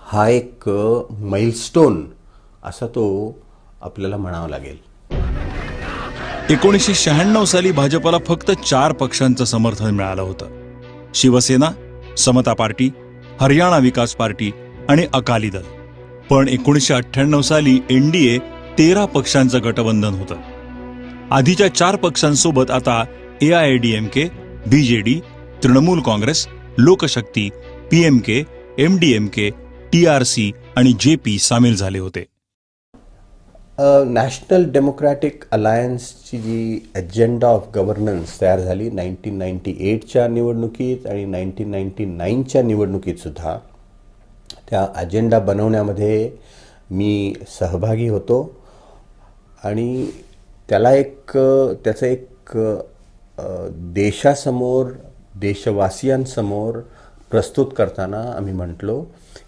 हा एक माइलस्टोन असा तो आपल्याला म्हणावं लागेल. 1996 साली भाजपला फक्त 4 पक्षांचं समर्थन मिळालं होतं. शिवसेना, समता पार्टी, हरियाणा विकास पार्टी आणि अकाली दल. पण 1998 साली NDA 13 पक्षांचं गठबंधन होतं. आधीच्या 4 पक्षांसोबत आता AIADMK, BJD, तृणमूल काँग्रेस, लोकशक्ती, PMK, MDMK, TRC आणि JP सामील झाले होते. नॅशनल डेमोक्रॅटिक अलायन्सची जी अजेंडा ऑफ गव्हर्नन्स तयार झाली 1998च्या निवडणुकीत आणि 1999च्या निवडणुकीत सुद्धा, त्या अजेंडा बनवण्यामध्ये मी सहभागी होतो आणि त्याचं एक देशासमोर, देशवासियांसमोर प्रस्तुत करताना आम्ही म्हटलो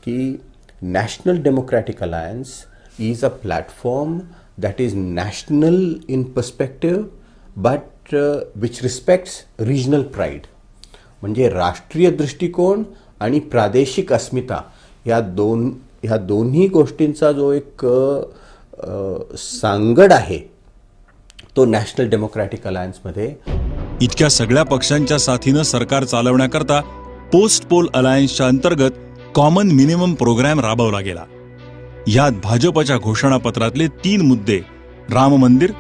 की national democratic alliance is a platform that is national in perspective but which respects regional pride. म्हणजे राष्ट्रीय दृष्टिकोन आणि प्रादेशिक अस्मिता ह्या दोन्ही गोष्टींचा जो एक सांगड आहे तो नॅशनल डेमोक्रॅटिक अलायन्समध्ये. इतक्या सगळ्या पक्षांच्या साथीनं सरकार चालवण्याकरता पोस्ट पोल अलायन्सच्या अंतर्गत कॉमन मिनिमम प्रोग्राम राबवला गेला. यात भाजपच्या घोषणापत्रातले 3 मुद्दे राम मंदिर,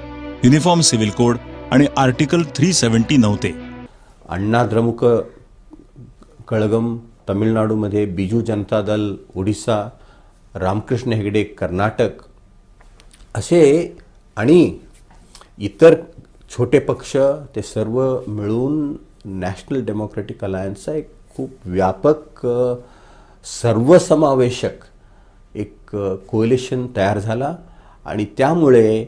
युनिफॉर्म सिव्हिल कोड आणि आर्टिकल 370 नव्हते. अण्णा द्रमुक कळगम तमिळनाडूमध्ये, बिजू जनता दल ओडिसा, रामकृष्ण हेगडे कर्नाटक असे आणि इतर छोटे पक्ष ते सर्व मिळून नॅशनल डेमोक्रॅटिक अलायन्सचा एक खूप व्यापक सर्वसमावेशक एक कोएलिशन तयार झाला आणि त्यामुळे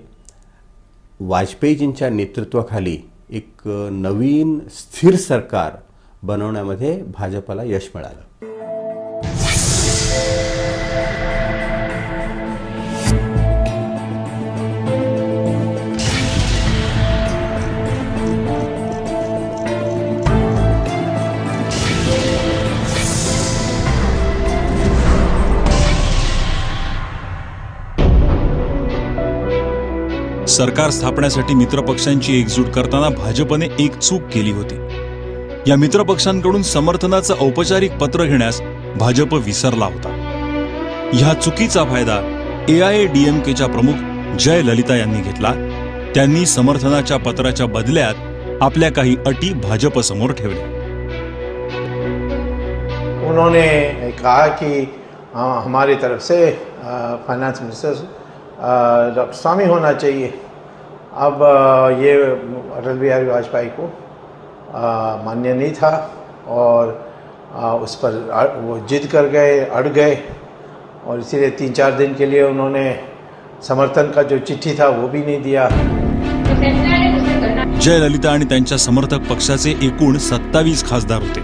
वाजपेयीजींच्या नेतृत्वाखाली एक नवीन स्थिर सरकार बनवण्यामध्ये भाजपला यश मिळालं. सरकार स्थापण्यासाठी मित्रपक्षांची एकजूट करताना भाजपने एक चूक केली होती. या मित्रपक्षांकडून समर्थनाचं औपचारिक पत्र घेण्यास भाजप विसरला होता. ह्या चुकीचा फायदा AIADMKच्या प्रमुख जयललिता यांनी घेतला. त्यांनी समर्थनाच्या पत्राच्या बदल्यात आपल्या काही अटी भाजपसमोर ठेवल्या. उन्होंने कहा कि हमारी तरफ से फाइनेंस मिनिस्टर डॉक्टर स्वामी होना चाहिए. अब ये अटल बिहारी वाजपेयी को मान्य नहीं था और उस पर वो जिद कर गए, अड़ गए और इसीलिए 3-4 दिन के लिए उन्होंने समर्थन का जो चिट्ठी था वो भी नहीं दिया. जयललिता आणि त्यांच्या समर्थक पक्षाचे एकूण 27 खासदार होते.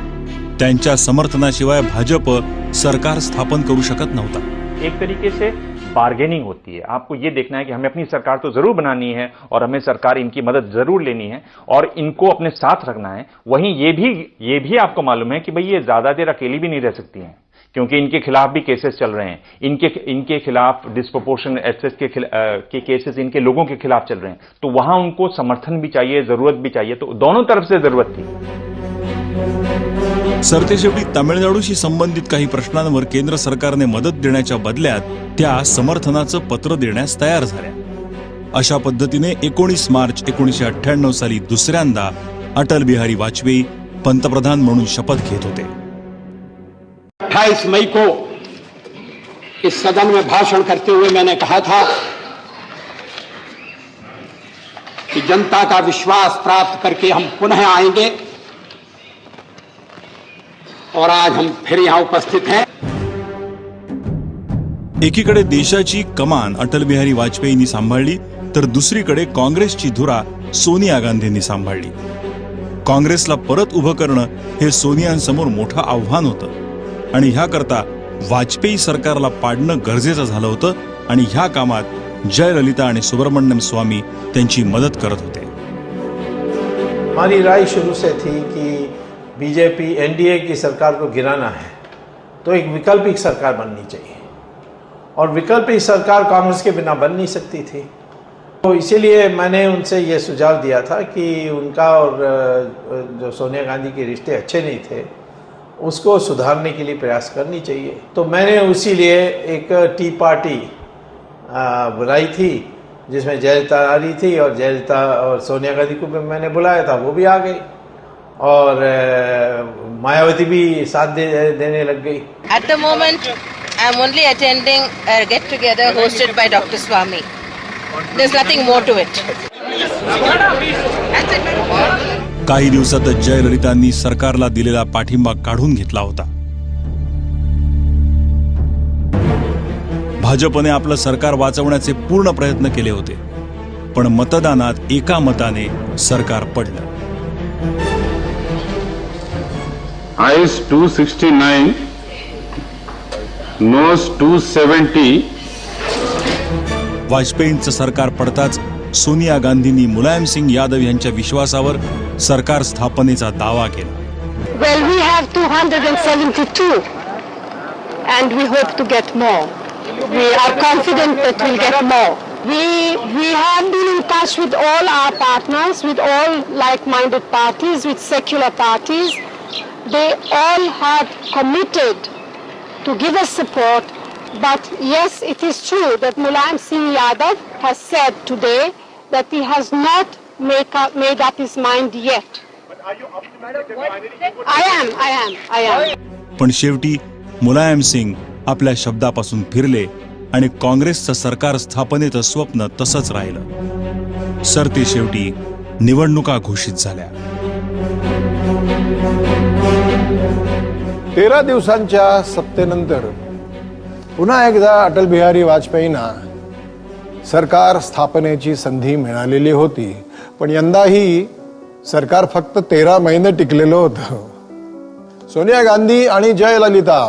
त्यांच्या समर्थनाशिवाय भाजप सरकार स्थापन करू शकत नव्हता. एक तरीके से बार्गेनिंग होती है. आपको ये देखना है कि हमें अपनी सरकार तो जरूर बनानी है और हमें सरकार इनकी मदद जरूर लेनी है और इनको अपने साथ रखना है. वहीं ये भी आपको मालूम है कि भाई ये ज्यादा देर अकेली भी नहीं रह सकती हैं, क्योंकि इनके खिलाफ भी केसेस चल रहे हैं. इनके खिलाफ डिस्प्रोपोर्शनल एक्सेस के केसेस इनके लोगों के खिलाफ चल रहे हैं. तो वहां उनको समर्थन भी चाहिए, जरूरत भी चाहिए. तो दोनों तरफ से जरूरत थी. सरतेशेवटी तामिळनाडूशी संबंधित काही प्रश्नांवर केंद्र सरकारने मदत देण्याच्या बदल्यात त्या समर्थनाचं पत्र देण्यास तयार झाल्या. अशा पद्धतीने 19 मार्च 1998 साली दुसऱ्यांदा अटल बिहारी वाजपेयी पंतप्रधान म्हणून शपथ घेत होते. 28 मई को इस सदन में भाषण करते हुए मैंने कहा था कि जनता का विश्वास प्राप्त करके हम पुनः आएंगे और आज हम फिर यहां उपस्थित हैं. एकीकडे देशाची कमान अटल बिहारी वाजपेयींनी सांभाळली तर दुसरीकडे काँग्रेसची धुरा सोनिया गांधींनी सांभाळली. काँग्रेसला परत उभं करणं हे सोनियांसमोर मोठं आव्हान होतं आणि ह्याकरता वाजपेयी सरकारला पाडणं गरजेचं झालं होतं आणि ह्या कामात जयललिता आणि सुब्रमण्यम स्वामी त्यांची मदत करत होते. हमारी राय शुरू से थी कि बीजेपी एनडीए की सरकार को गिराना है तो एक वैकल्पिक सरकार बननी चाहिए और वैकल्पिक सरकार कांग्रेस के बिना बन नहीं सकती थी. तो इसीलिए मैंने उनसे ये सुझाव दिया था कि उनका और जो सोनिया गांधी के रिश्ते अच्छे नहीं थे उसको सुधारने के लिए प्रयास करनी चाहिए. तो मैंने उसी लिए एक टी पार्टी बुलाई थी जिसमें जयललिता आ रही थी और जयललिता और सोनिया गांधी को भी मैंने बुलाया था, वो भी आ गई और मायावती भी साथ देने लग गई. At the moment, I am only attending a get-together hosted by Dr. Swami. There's nothing more to it. काही दिवसातच जयललितांनी सरकारला दिलेला पाठिंबा काढून घेतला होता. भाजपने आपलं सरकार वाचवण्याचे पूर्ण प्रयत्न केले होते, पण मतदानात एका मताने सरकार पडलं. Ayes 269, Noes 270. वाजपेयींचं सरकार पडताच सोनिया गांधींनी मुलायम सिंग यादव यांच्या विश्वासावर सरकार स्थापनेचा दावा केला. Well, we have 272 and we hope to get more. We are confident that we'll get more. We have been in touch with all our partners, with all like-minded parties, with secular parties. They all have committed to give us support. But yes, it is true that Mulayam Singh Yadav has said today that he has not made up his mind yet. I am. पण शेवटी मुलायम सिंग आपल्या शब्दापासून फिरले आणि काँग्रेसचं सरकार स्थापनेचं स्वप्न तसंच राहिलं. सरते शेवटी निवडणुका घोषित झाल्या. 13 दिवसांच्या सत्तेनंतर पुन्हा एकदा अटल बिहारी वाजपेयींना सरकार स्थापनेची संधी मिळालेली होती, पण यंदाही सरकार फक्त 13 महिने टिकलेलं होतं. सोनिया गांधी आणि जयललिता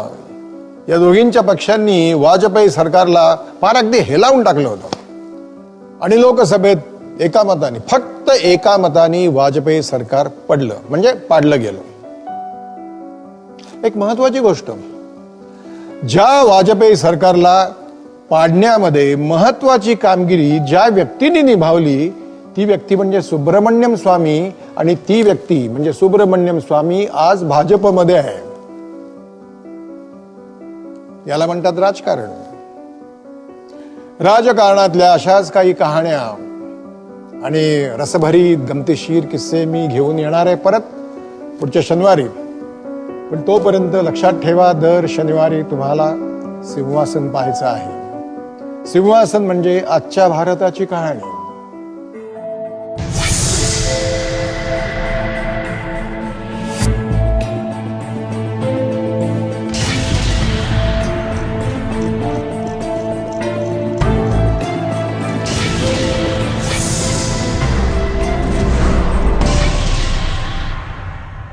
या दोघींच्या पक्षांनी वाजपेयी सरकारला फार अगदी हेलावून टाकलं होतं आणि लोकसभेत एका मताने, फक्त एका मताने वाजपेयी सरकार पडलं, म्हणजे पाडलं गेलं. एक महत्वाची गोष्ट, ज्या वाजपेयी सरकारला पाडण्यामध्ये महत्वाची कामगिरी ज्या व्यक्तीने निभावली ती व्यक्ती म्हणजे सुब्रमण्यम स्वामी, आणि ती व्यक्ती म्हणजे सुब्रमण्यम स्वामी आज भाजपमध्ये आहे. याला म्हणतात राजकारण. राजकारणातल्या अशाच काही कहाण्या आणि रसभरीत गमतीशीर किस्से मी घेऊन येणार आहे परत पुढच्या शनिवारी. पण तोपर्यंत लक्षात ठेवा, दर शनिवारी तुम्हाला सिंहासन पाहायचं आहे. सिंहासन म्हणजे आजच्या भारताची कहाणी.